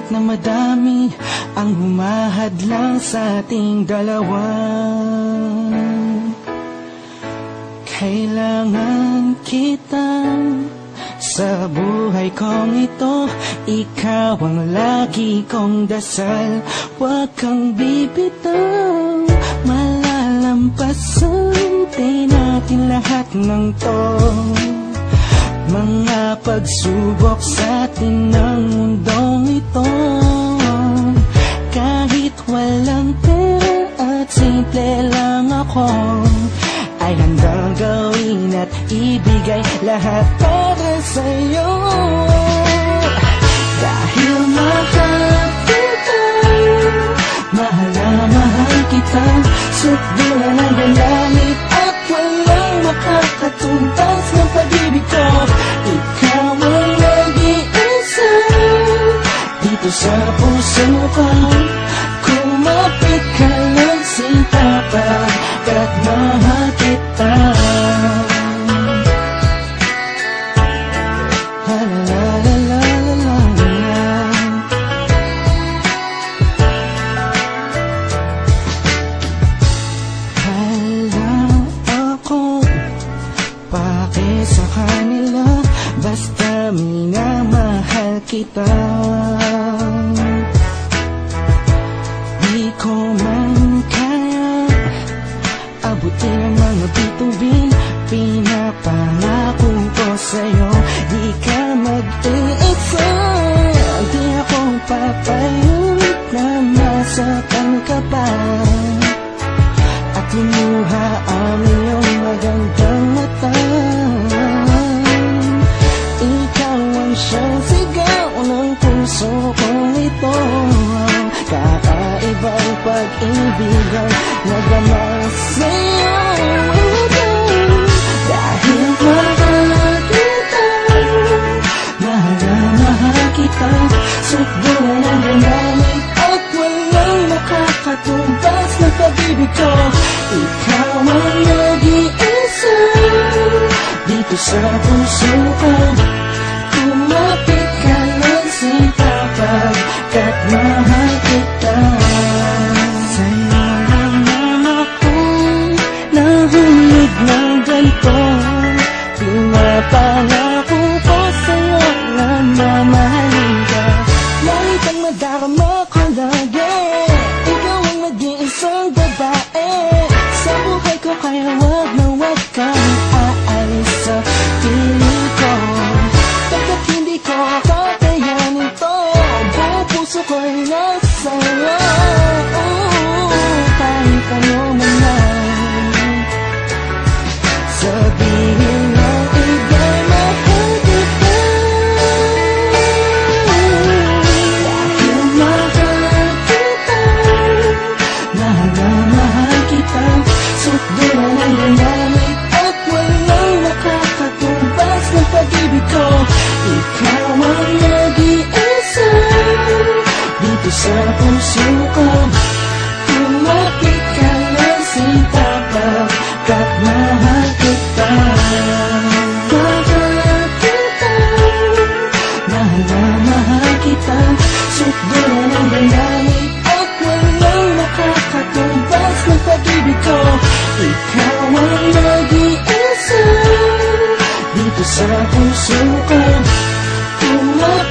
Kahit na madami ang humahadlang sa ating dalawa, kailangan kita sa buhay kong ito. Ikaw ang lagi kong dasal, huwag kang bibitaw. Malalampasan din natin lahat ng to, mga pagsubok sa atin ng mundong ito. Kahit walang pera at simple lang ako, ay handang gawin at ibigay lahat para sa'yo. Dahil mahal kita, mahal na mahal kita, sukdulan ang langit at walang makakatumbas ng pag-ibig ko. Ikaw ang nag-iisa dito sa puso ko. Kumapit ka lang sinta, pagkat mahal kita. La la la la la la. Hala ako pake sa kanila, basta minamahal kita. Di ko man kaya abutin ang mga bituin, pinapangako ko sa'yo, di ka mag-iisa. Di ako papayag na masaktan ka pa at lumuha ang iyong magandang mata. Ikaw ang siyang sigaw ng puso kong ito, kakaibang pag-ibig ang nagama sa'yo. Dahil mahal kita, mahal na mahal kita, sukdulan ang langit at walang makakatumbas ng pag-ibig ko. Ikaw ang nag-iisa dito sa puso ko. Kumapit ka lang sinta, pagkat mahal kita. Sa'yo lang akong nahulog ng ganito, pinapangako ko sa'yo na mamahalin ka. Kahit ang madarama ko lagi, ikaw ang nag-iisang babae sa buhay ko, kaya wag na wag kang aalis sa piling ko. Pagkat hindi ko kakayanin to, buong puso ko'y nasa'yo. Kahit ano man lang sabihin ng iba'y mahal kita. Dahil mahal kita, mahal na mahal kita, sukdulan ang langit at walang makakatumbas ng pag-ibig ko. Ikaw ang nag-iisa dito sa puso ko. Kumapit ka lang sinta, pagkat mahal kita. Mahal kita, mahal na mahal kita, sukdulan ang langit at walang makakatumbas ng pag-ibig ko. Ikaw ang nag-iisa dito sa puso ko. Kumapit